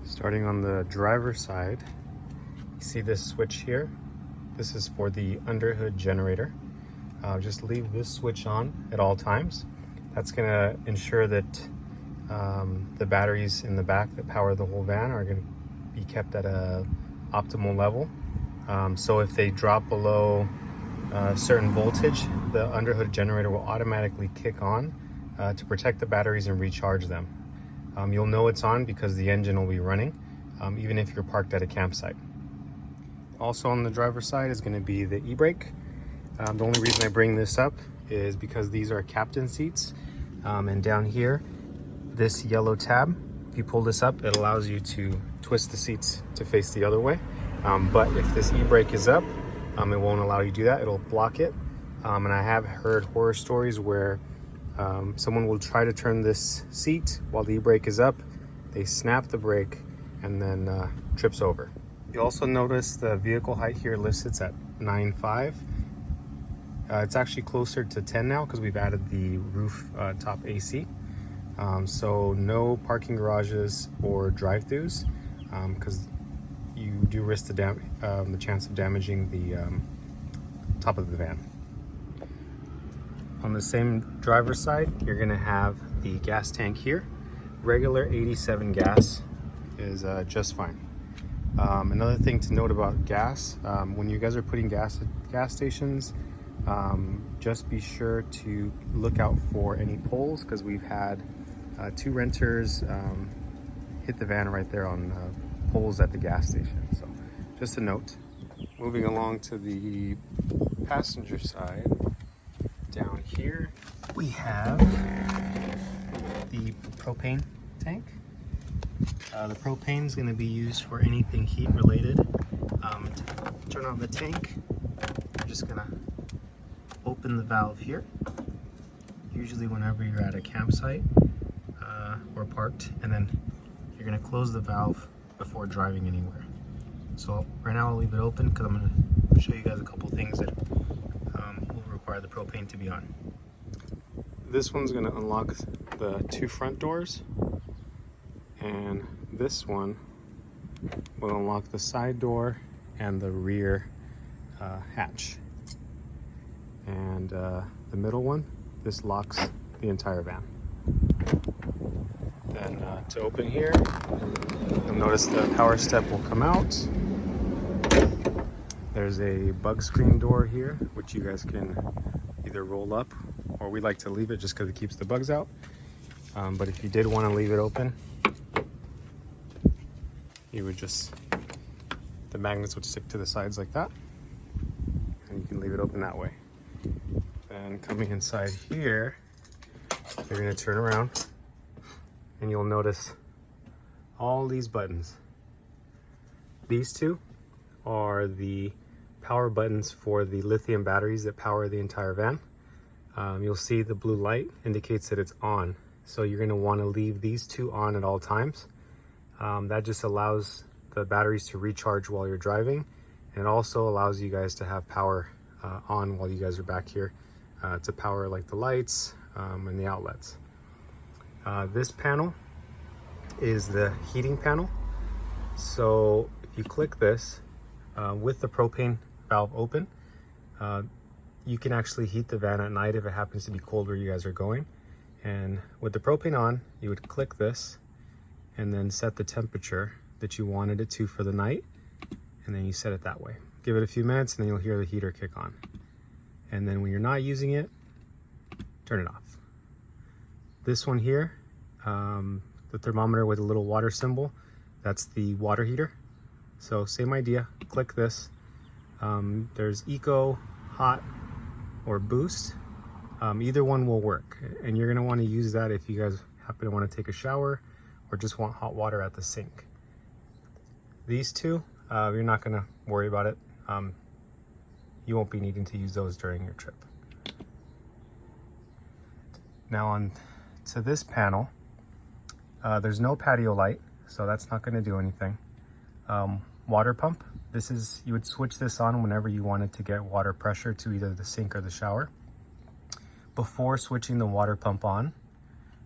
Starting on the driver's side, you see this switch here. This is for the underhood generator. Just leave this switch on at all times. That's going to ensure that the batteries in the back that power the whole van are going to be kept at a optimal level. So if they drop below a certain voltage, the underhood generator will automatically kick on to protect the batteries and recharge them. You'll know it's on because the engine will be running, even if you're parked at a campsite. Also on the driver's side is going to be the e-brake. The only reason I bring this up is because these are captain seats, and down here, this yellow tab, if you pull this up, it allows you to twist the seats to face the other way. But if this e-brake is up, it won't allow you to do that. It'll block it. And I have heard horror stories where someone will try to turn this seat while the e-brake is up. They snap the brake and then trips over. You also notice the vehicle height here listed at 9.5. It's actually closer to 10 now because we've added the roof top AC. So no parking garages or drive-thrus because you do risk the chance of damaging the top of the van. On the same driver's side, you're going to have the gas tank here. Regular 87 gas is just fine. Another thing to note about gas, when you guys are putting gas at gas stations, just be sure to look out for any poles because we've had 2 renters hit the van right there on poles at the gas station. So just a note. Moving along to the passenger side, down here we have the propane tank. The propane is going to be used for anything heat related. To turn on the tank, you're just going to open the valve here. Usually whenever you're at a campsite or parked, and then you're going to close the valve before driving anywhere. So right now I'll leave it open because I'm going to show you guys a couple things that will require the propane to be on. This one's going to unlock the 2 front doors, and this one will unlock the side door and the rear hatch. And the middle one, this locks the entire van. Then to open here, you'll notice the power step will come out. There's a bug screen door here, which you guys can either roll up, or we like to leave it just because it keeps the bugs out. But if you did want to leave it open, you would just, the magnets would stick to the sides like that, and you can leave it open that way. Then coming inside here, you're going to turn around and you'll notice all these buttons. These 2 are the power buttons for the lithium batteries that power the entire van. You'll see the blue light indicates that it's on. So you're going to want to leave these 2 on at all times. That just allows the batteries to recharge while you're driving, and it also allows you guys to have power on while you guys are back here to power like the lights and the outlets. This panel is the heating panel. So if you click this with the propane valve open, you can actually heat the van at night if it happens to be cold where you guys are going. And with the propane on, you would click this and then set the temperature that you wanted it to for the night, and then you set it that way. Give it a few minutes and then you'll hear the heater kick on. And then when you're not using it, turn it off. This one here, the thermometer with a little water symbol, that's the water heater. So same idea, click this. There's eco, hot, or boost. Either one will work, and you're gonna wanna use that if you guys happen to wanna take a shower or just want hot water at the sink. These 2, you're not gonna worry about it. You won't be needing to use those during your trip. Now on to this panel, there's no patio light, so that's not gonna do anything. Water pump, this is, you would switch this on whenever you wanted to get water pressure to either the sink or the shower. Before switching the water pump on,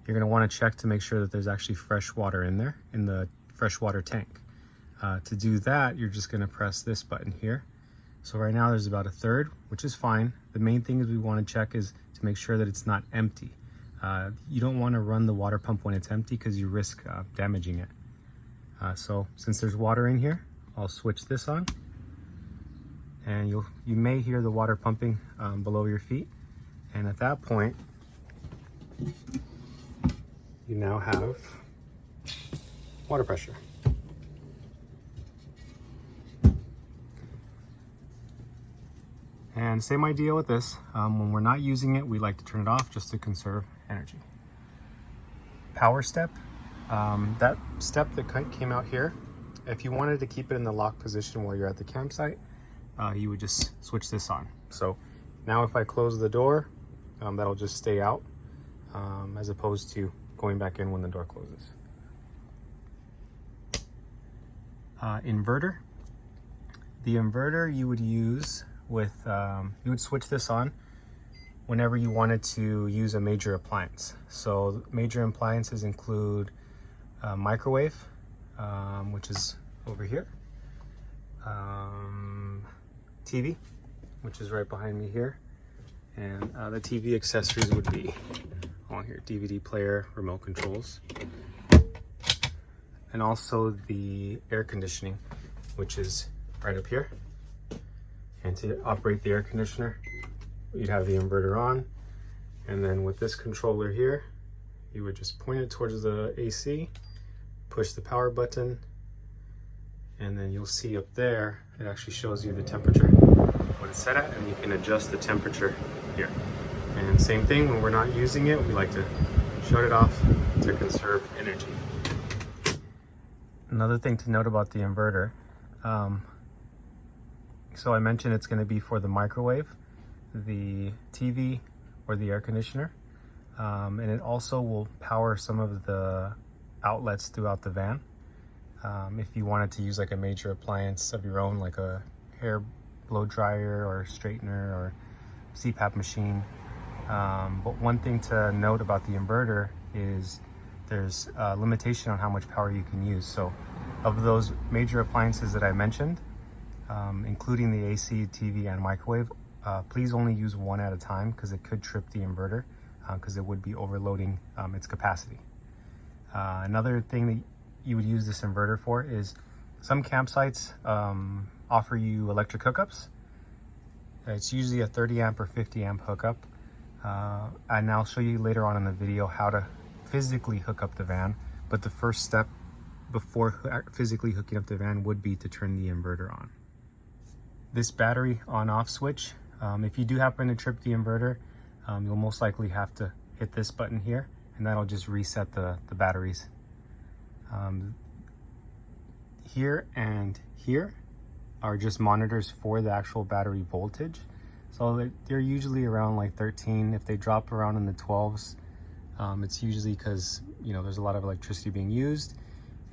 you're gonna wanna check to make sure that there's actually fresh water in there, in the freshwater tank. To do that, you're just gonna press this button here. So right now there's about a third, which is fine. The main thing is we wanna check is to make sure that it's not empty. You don't wanna run the water pump when it's empty because you risk damaging it. So since there's water in here, I'll switch this on. And you may hear the water pumping below your feet. And at that point, you now have water pressure. And same idea with this. When we're not using it, we like to turn it off just to conserve energy. Power step. That step that came out here, if you wanted to keep it in the lock position while you're at the campsite, you would just switch this on. So now if I close the door, that'll just stay out as opposed to going back in when the door closes. Inverter. The inverter you would use with, you would switch this on whenever you wanted to use a major appliance. So major appliances include microwave, which is over here, TV, which is right behind me here, and the TV accessories would be on here: DVD player, remote controls, and also the air conditioning, which is right up here. And to operate the air conditioner, you'd have the inverter on, and then with this controller here, you would just point it towards the AC, push the power button, and then you'll see up there, it actually shows you the temperature, what it's set at, and you can adjust the temperature here. And same thing, when we're not using it, we like to shut it off to conserve energy. Another thing to note about the inverter, so I mentioned it's going to be for the microwave, the TV, or the air conditioner, and it also will power some of the outlets throughout the van. If you wanted to use like a major appliance of your own, like a hair blow dryer or straightener or CPAP machine. But one thing to note about the inverter is there's a limitation on how much power you can use. So of those major appliances that I mentioned, including the AC, TV, and microwave, please only use one at a time because it could trip the inverter because it would be overloading its capacity. Another thing that you would use this inverter for is some campsites offer you electric hookups. It's usually a 30 amp or 50 amp hookup. And I'll show you later on in the video how to physically hook up the van. But the first step before physically hooking up the van would be to turn the inverter on. This battery on-off switch, if you do happen to trip the inverter, you'll most likely have to hit this button here, and that'll just reset the batteries. Here and here are just monitors for the actual battery voltage. So they're usually around like 13. If they drop around in the 12s, it's usually because, you know, there's a lot of electricity being used.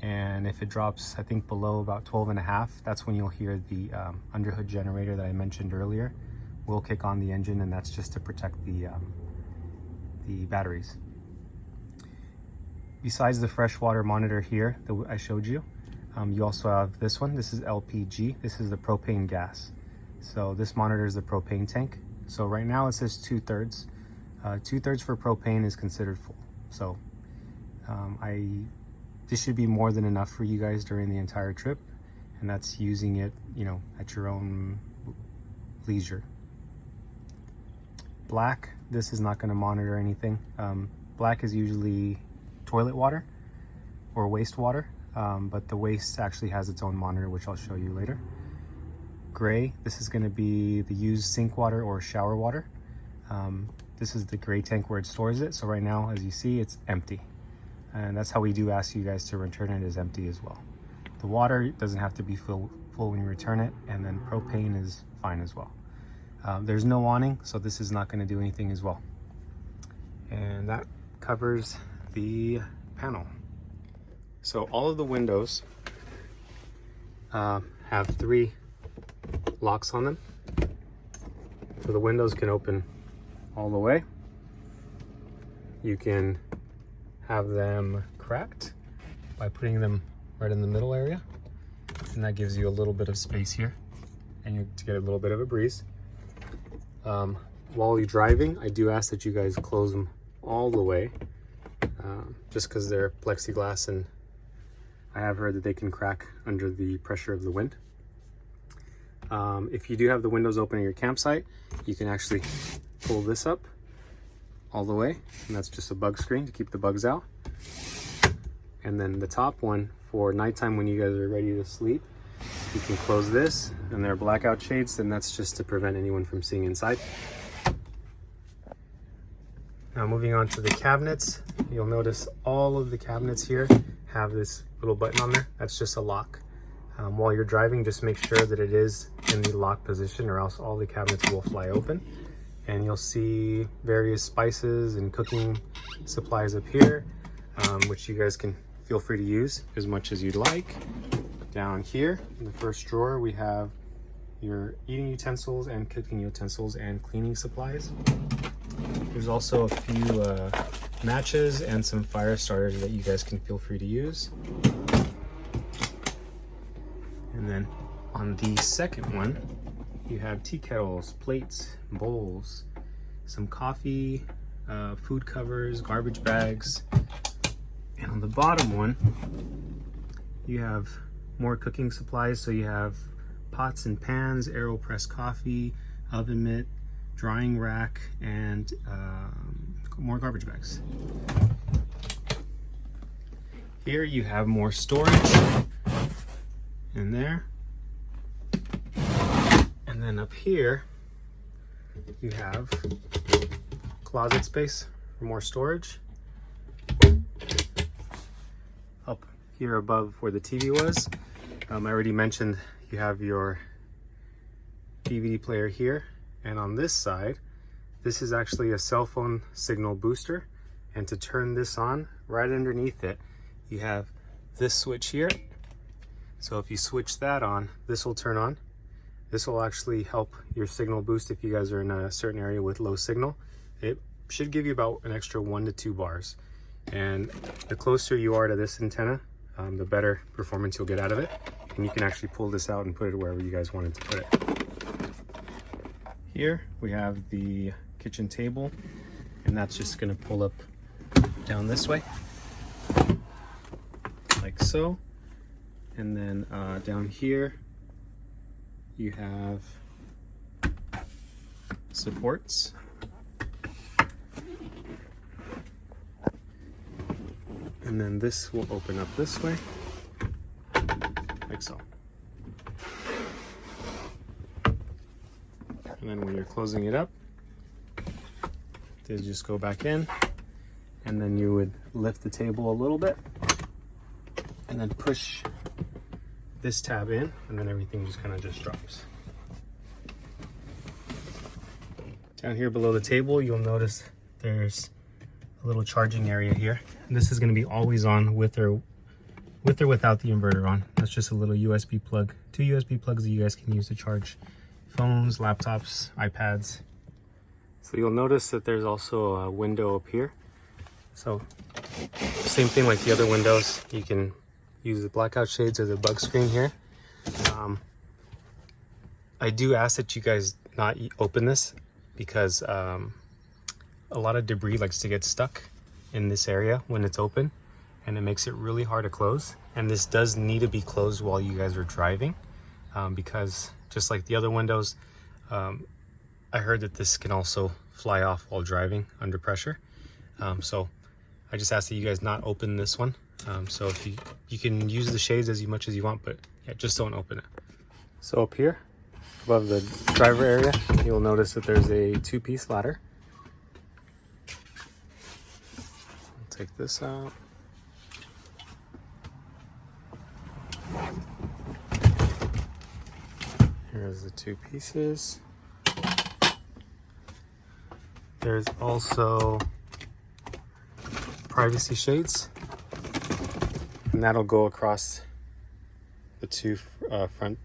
And if it drops, I think below about 12.5, that's when you'll hear the underhood generator that I mentioned earlier will kick on the engine, and that's just to protect the batteries. Besides the freshwater monitor here that I showed you, you also have this one. This is LPG. This is the propane gas. So this monitors the propane tank. So right now it says 2/3. 2/3 for propane is considered full. So this should be more than enough for you guys during the entire trip, and that's using it, you know, at your own leisure. Black, this is not going to monitor anything. Black is usually toilet water or wastewater, but the waste actually has its own monitor, which I'll show you later. Gray, this is going to be the used sink water or shower water. This is the gray tank where it stores it. So right now, as you see, it's empty. And that's how we do ask you guys to return it, as empty as well. The water doesn't have to be full when you return it, and then propane is fine as well. There's no awning, so this is not going to do anything as well. And that covers the panel. So all of the windows have 3 locks on them. So the windows can open all the way. You can have them cracked by putting them right in the middle area. And that gives you a little bit of space here and you to get a little bit of a breeze. While you're driving, I do ask that you guys close them all the way, just because they're plexiglass and I have heard that they can crack under the pressure of the wind. If you do have the windows open in your campsite, you can actually pull this up all the way, and that's just a bug screen to keep the bugs out. And then the top one for nighttime when you guys are ready to sleep, you can close this, and there are blackout shades, and that's just to prevent anyone from seeing inside. Now moving on to the cabinets, you'll notice all of the cabinets here have this little button on there. That's just a lock. While you're driving, just make sure that it is in the lock position or else all the cabinets will fly open. And you'll see various spices and cooking supplies up here, which you guys can feel free to use as much as you'd like. Down here in the first drawer, we have your eating utensils and cooking utensils and cleaning supplies. There's also a few matches and some fire starters that you guys can feel free to use. And then on the second one, you have tea kettles, plates, bowls, some coffee, food covers, garbage bags. And on the bottom one, you have more cooking supplies. So you have pots and pans, AeroPress coffee, oven mitt, drying rack, and more garbage bags. Here you have more storage in there. And then up here, you have closet space for more storage. Up here above where the TV was, I already mentioned you have your DVD player here. And on this side, this is actually a cell phone signal booster. And to turn this on, right underneath it, you have this switch here. So if you switch that on, this will turn on. This will actually help your signal boost if you guys are in a certain area with low signal. It should give you about an extra 1 to 2 bars. And the closer you are to this antenna, the better performance you'll get out of it. And you can actually pull this out and put it wherever you guys wanted to put it. Here we have the kitchen table, and that's just going to pull up down this way, like so. And then down here you have supports. And then this will open up this way, like so. And then when you're closing it up, they just go back in, and then you would lift the table a little bit and then push this tab in, and then everything just kind of just drops. Down here below the table, you'll notice there's a little charging area here. And this is going to be always on with or without the inverter on. That's just a little USB plug, 2 USB plugs that you guys can use to charge phones, laptops, iPads. So you'll notice that there's also a window up here. So same thing like the other windows, you can use the blackout shades or the bug screen here. I do ask that you guys not open this because a lot of debris likes to get stuck in this area when it's open, and it makes it really hard to close. And this does need to be closed while you guys are driving, because just like the other windows, I heard that this can also fly off while driving under pressure. So I just ask that you guys not open this one. So if you can use the shades as much as you want, but yeah, just don't open it. So up here above the driver area, you'll notice that there's a 2-piece ladder. I'll take this out. Here's the 2 pieces. There's also privacy shades, and that'll go across the 2 front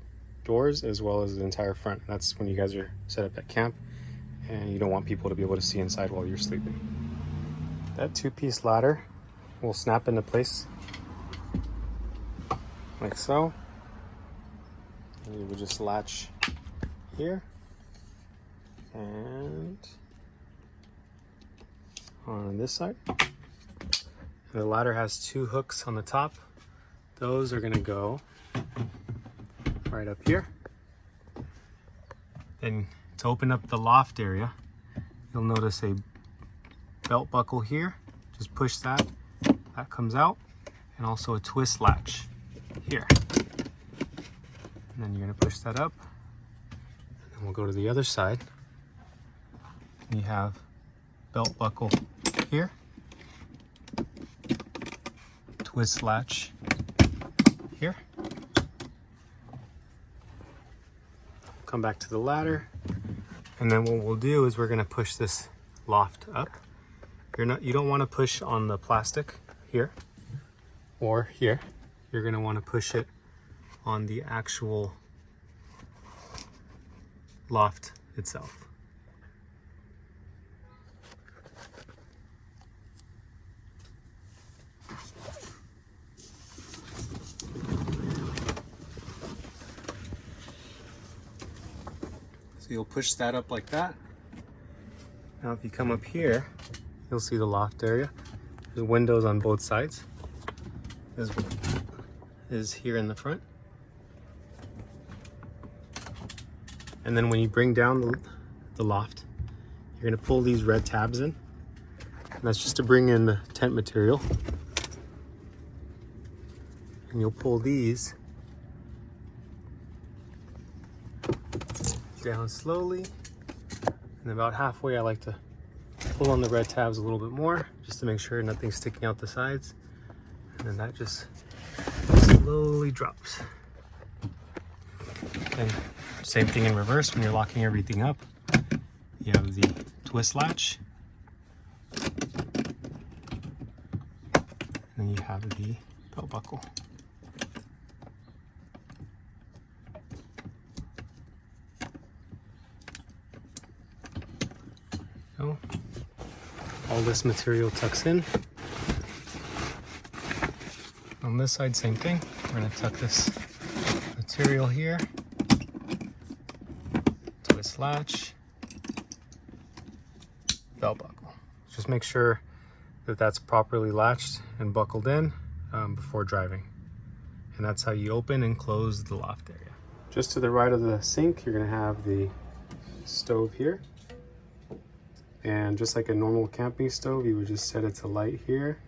doors as well as the entire front. That's when you guys are set up at camp and you don't want people to be able to see inside while you're sleeping. That 2-piece ladder will snap into place like so. And you would just latch here and on this side. And the ladder has 2 hooks on the top. Those are gonna go right up here. Then to open up the loft area, you'll notice a belt buckle here. Just push that, that comes out, and also a twist latch here. And then you're gonna push that up. And then we'll go to the other side. You have belt buckle here, twist latch here. Come back to the ladder, and then what we'll do is we're gonna push this loft up. You don't want to push on the plastic here or here. You're gonna want to push it on the actual loft itself. So you'll push that up like that. Now if you come up here, you'll see the loft area. There's windows on both sides. This is here in the front. And then when you bring down the loft, you're gonna pull these red tabs in. And that's just to bring in the tent material. And you'll pull these down slowly. And about halfway, I like to pull on the red tabs a little bit more, just to make sure nothing's sticking out the sides. And then that just slowly drops. And same thing in reverse when you're locking everything up. You have the twist latch. And then you have the belt buckle. So, all this material tucks in. On this side, same thing. We're gonna tuck this material here. Twist latch. Belt buckle. Just make sure that that's properly latched and buckled in before driving. And that's how you open and close the loft area. Just to the right of the sink, you're gonna have the stove here. And just like a normal camping stove, you would just set it to light here,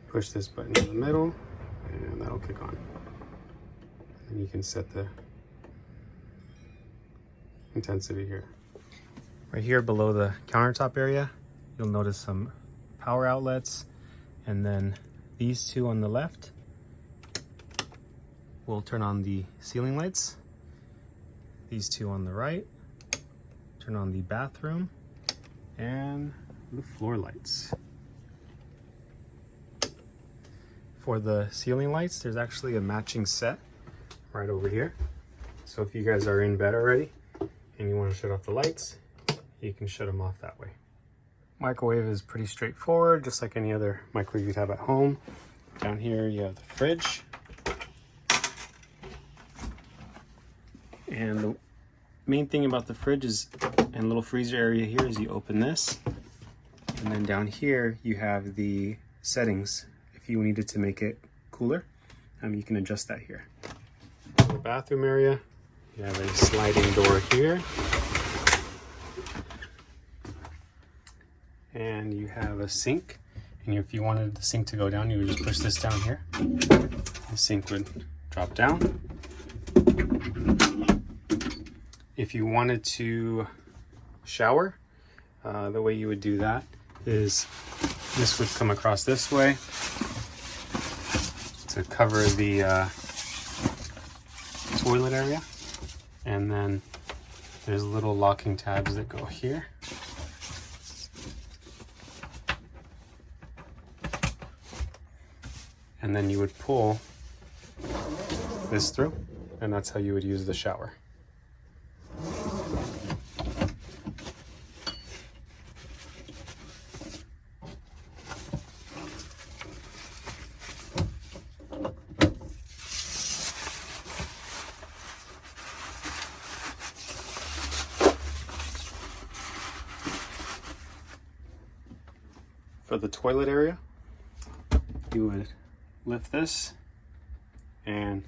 push this button in the middle, and that'll kick on. And you can set the intensity here. Right here below the countertop area, you'll notice some power outlets, and then these two on the left will turn on the ceiling lights. These two on the right turn on the bathroom and the floor lights. For the ceiling lights, there's actually a matching set right over here. So if you guys are in bed already and you want to shut off the lights, you can shut them off that way. Microwave is pretty straightforward, just like any other microwave you'd have at home. Down here you have the fridge. And the main thing about the fridge is, and little freezer area here, is you open this, and then down here you have the settings. If you needed to make it cooler, you can adjust that here. In the bathroom area, you have a sliding door here, and you have a sink. And if you wanted the sink to go down, you would just push this down here. The sink would drop down. If you wanted to shower, the way you would do that is this would come across this way to cover the toilet area, and then there's little locking tabs that go here. And then you would pull this through, and that's how you would use the shower. for the toilet area, you would lift this, and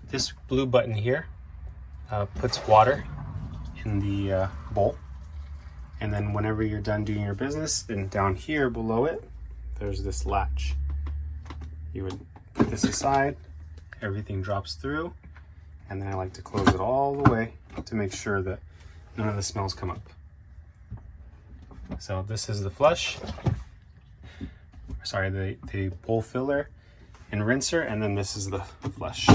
this blue button here puts water in the bowl. And then whenever you're done doing your business, then down here below it, there's this latch. You would put this aside, everything drops through, and then I like to close it all the way to make sure that none of the smells come up. So this is the flush, sorry, the bowl filler and rinser, and then this is the flush.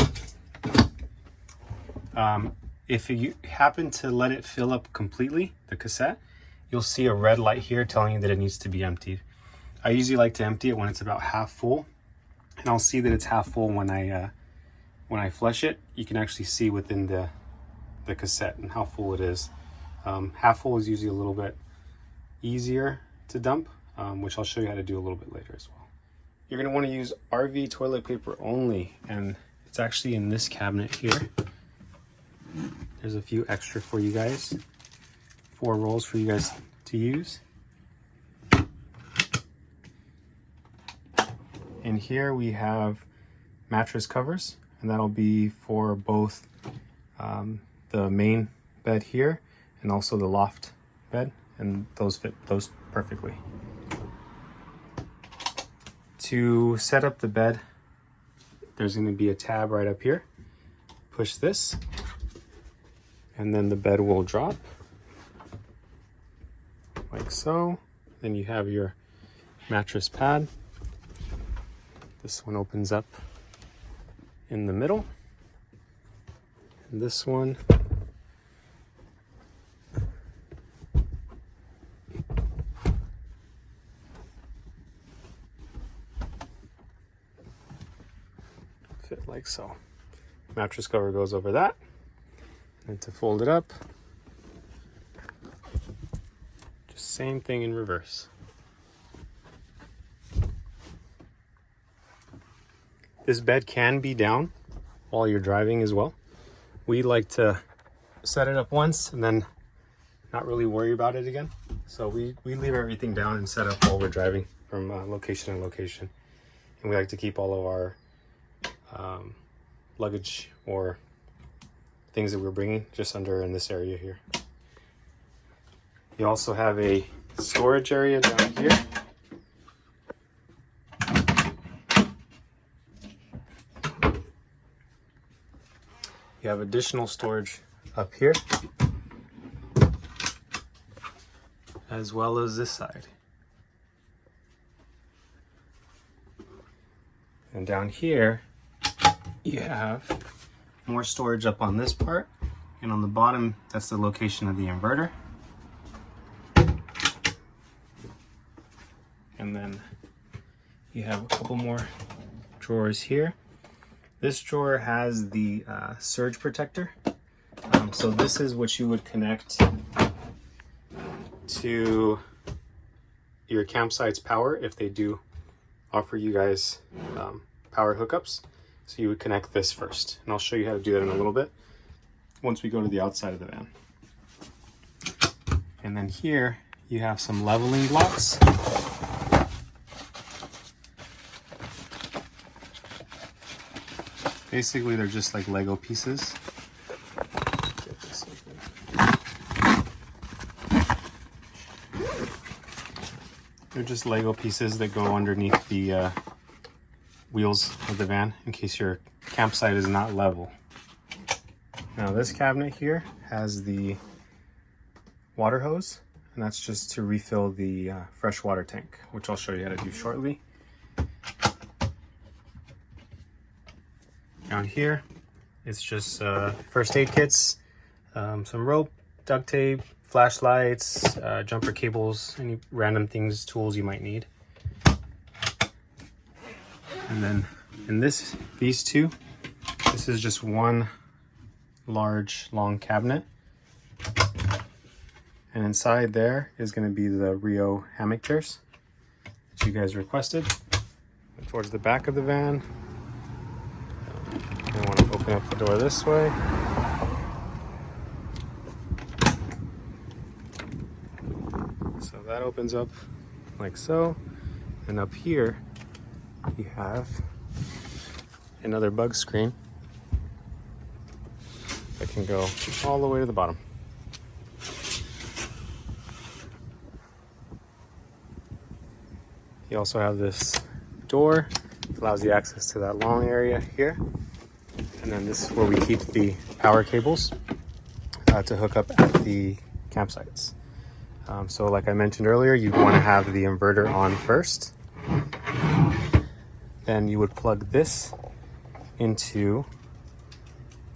If you happen to let it fill up completely, the cassette, you'll see a red light here telling you that it needs to be emptied. I usually like to empty it when it's about half full, and I'll see that it's half full when I flush it. You can actually see within the cassette and how full it is. Half full is usually a little bit easier to dump, which I'll show you how to do a little bit later as well. You're going to want to use RV toilet paper only, and it's actually in this cabinet here. There's a few extra for you guys, 4 rolls for you guys to use. And here we have mattress covers, and that'll be for both the main bed here and also the loft bed, and those fit those perfectly. To set up the bed, there's going to be a tab right up here. Push this, and then the bed will drop like so. Then you have your mattress pad. This one opens up in the middle, and this one fit like so. Mattress cover goes over that, and to fold it up, just same thing in reverse. This bed can be down while you're driving as well. We like to set it up once and then not really worry about it again. So we leave everything down and set up while we're driving from location to location. And we like to keep all of our luggage or things that we're bringing just under in this area here. You also have a storage area down here. You have additional storage up here, as well as this side. And down here, you have more storage up on this part, and on the bottom, that's the location of the inverter. And then you have a couple more drawers here. This drawer has the surge protector. So this is what you would connect to your campsite's power if they do offer you guys power hookups. So you would connect this first, and I'll show you how to do that in a little bit once we go to the outside of the van. And then here you have some leveling blocks. Basically, they're just like Lego pieces. Get this open. They're just Lego pieces that go underneath the wheels of the van in case your campsite is not level. Now this cabinet here has the water hose, and that's just to refill the fresh water tank, which I'll show you how to do shortly. Down here, it's just first aid kits, some rope, duct tape, flashlights, jumper cables, any random things, tools you might need. And then in these two, this is just one large, long cabinet. And inside there is going to be the Rio hammock chairs that you guys requested. And towards the back of the van, I want to open up the door this way. So that opens up like so. And up here, you have another bug screen that can go all the way to the bottom. You also have this door, allows you access to that long area here. And then this is where we keep the power cables to hook up at the campsites. So like I mentioned earlier, you want to have the inverter on first. Then you would plug this into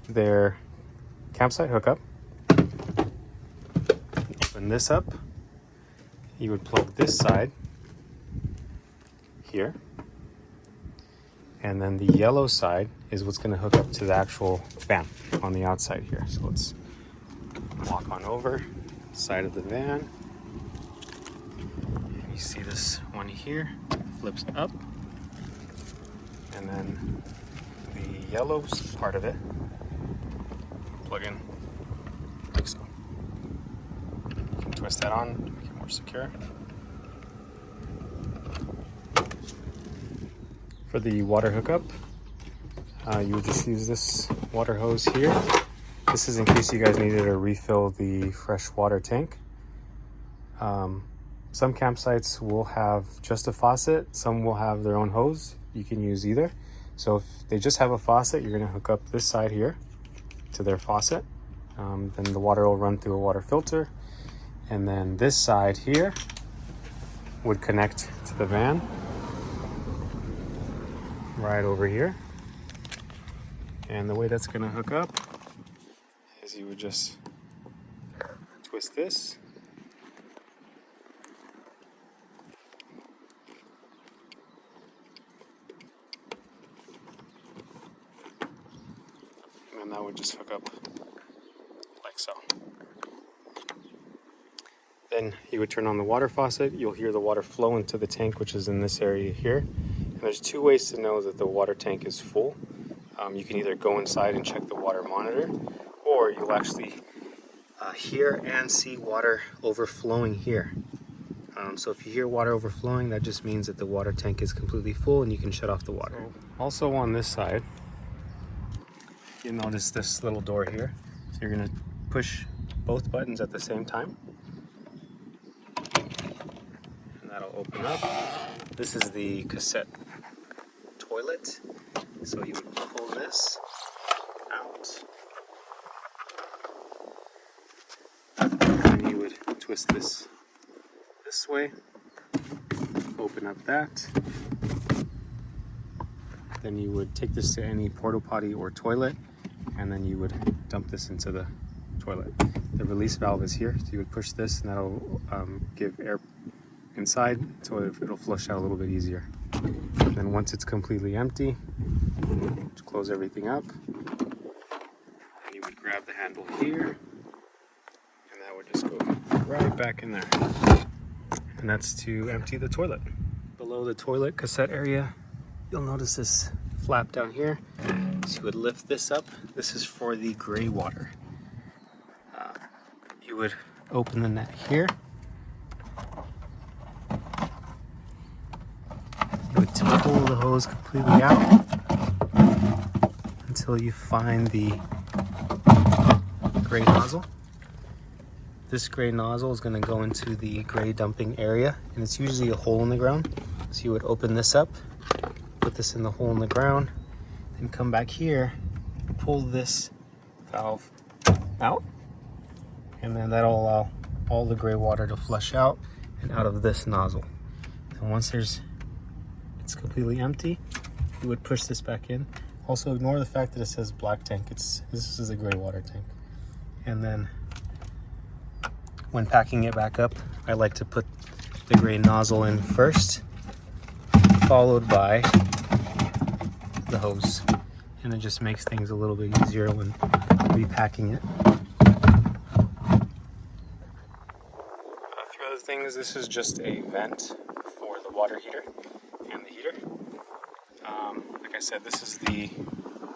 their campsite hookup. Open this up. You would plug this side here. And then the yellow side is what's going to hook up to the actual van on the outside here. So let's walk on over side of the van. And you see this one here flips up, and then the yellow part of it plug in like so. You can twist that on to make it more secure. For the water hookup, you would just use this water hose here. This is in case you guys needed to refill the fresh water tank. Some campsites will have just a faucet, some will have their own hose. You can use either. So if they just have a faucet, you're going to hook up this side here to their faucet. Then the water will run through a water filter. And then this side here would connect to the van right over here. And the way that's going to hook up is you would just twist this. And then that would just hook up like so. Then you would turn on the water faucet. You'll hear the water flow into the tank, which is in this area here. And there's two ways to know that the water tank is full. You can either go inside and check the water monitor, or you'll actually hear and see water overflowing here. So if you hear water overflowing, that just means that the water tank is completely full and you can shut off the water. Also on this side, you notice this little door here. So you're going to push both buttons at the same time. And that'll open up. This is the cassette toilet. So you would pull this out. And you would twist this way. Open up that. Then you would take this to any porta potty or toilet, and then you would dump this into the toilet. The release valve is here, so you would push this and that'll give air inside, so it'll flush out a little bit easier. And then once it's completely empty, just close everything up, and you would grab the handle here, and that would just go right back in there. And that's to empty the toilet. Below the toilet cassette area, you'll notice this flap down here. So you would lift this up. This is for the gray water. You would open the net here. You would pull the hose completely out until you find the gray nozzle. This gray nozzle is going to go into the gray dumping area, and it's usually a hole in the ground. So you would open this up, put this in the hole in the ground, then come back here, pull this valve out, and then that'll allow all the gray water to flush out and out of this nozzle. And once it's completely empty, you would push this back in. Also ignore the fact that it says black tank. This is a gray water tank. And then when packing it back up, I like to put the gray nozzle in first, followed by the hose. And it just makes things a little bit easier when repacking it. A few other things, this is just a vent for the water heater and the heater. Like I said, this is the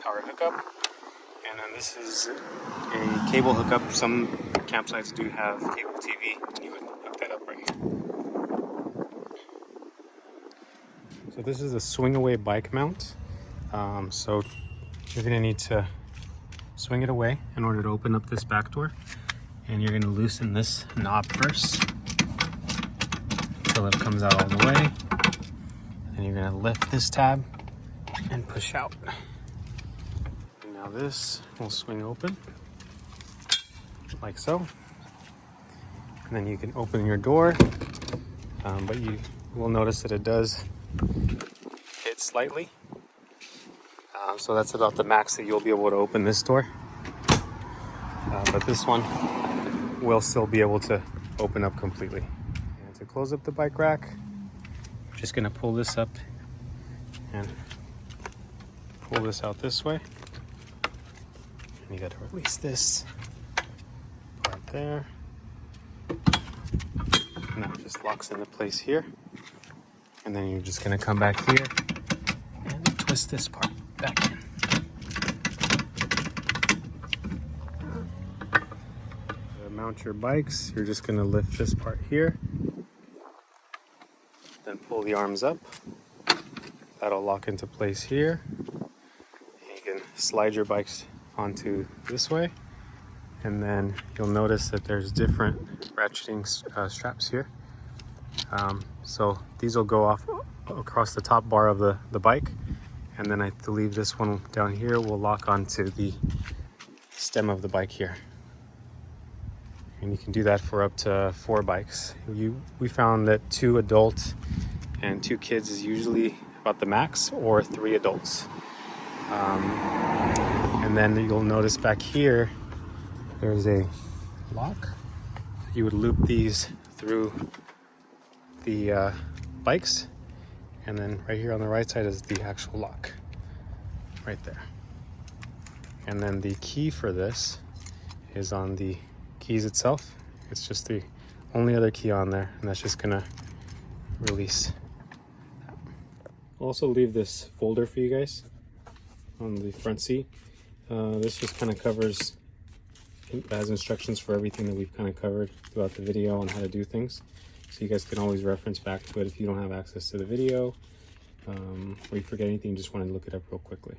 power hookup. And then this is a cable hookup. Some campsites do have cable TV. You would hook that up right here. So this is a swing away bike mount. So you're gonna need to swing it away in order to open up this back door. And you're gonna loosen this knob first until it comes out all the way. And you're gonna lift this tab and push out. And now this will swing open like so. And then you can open your door, but you will notice that it does hit slightly. So that's about the max that you'll be able to open this door. But this one will still be able to open up completely. And to close up the bike rack, I'm just gonna pull this up and pull this out this way. And you gotta release this part there. And that just locks into place here. And then you're just gonna come back here and twist this part back in. To mount your bikes, you're just gonna lift this part here, then pull the arms up. That'll lock into place here. You can slide your bikes onto this way, and then you'll notice that there's different ratcheting straps here. So these will go off across the top bar of the bike, and then I believe this one down here will lock onto the stem of the bike here. And you can do that for up to 4 bikes. We found that 2 adults and 2 kids is usually about the max, or 3 adults. And then you'll notice back here, there's a lock. You would loop these through the bikes, and then right here on the right side is the actual lock, right there. And then the key for this is on the keys itself. It's just the only other key on there, and that's just gonna release. I'll also leave this folder for you guys on the front seat. This just kind of covers, has instructions for everything that we've kind of covered throughout the video on how to do things. So you guys can always reference back to it if you don't have access to the video, or you forget anything, just want to look it up real quickly.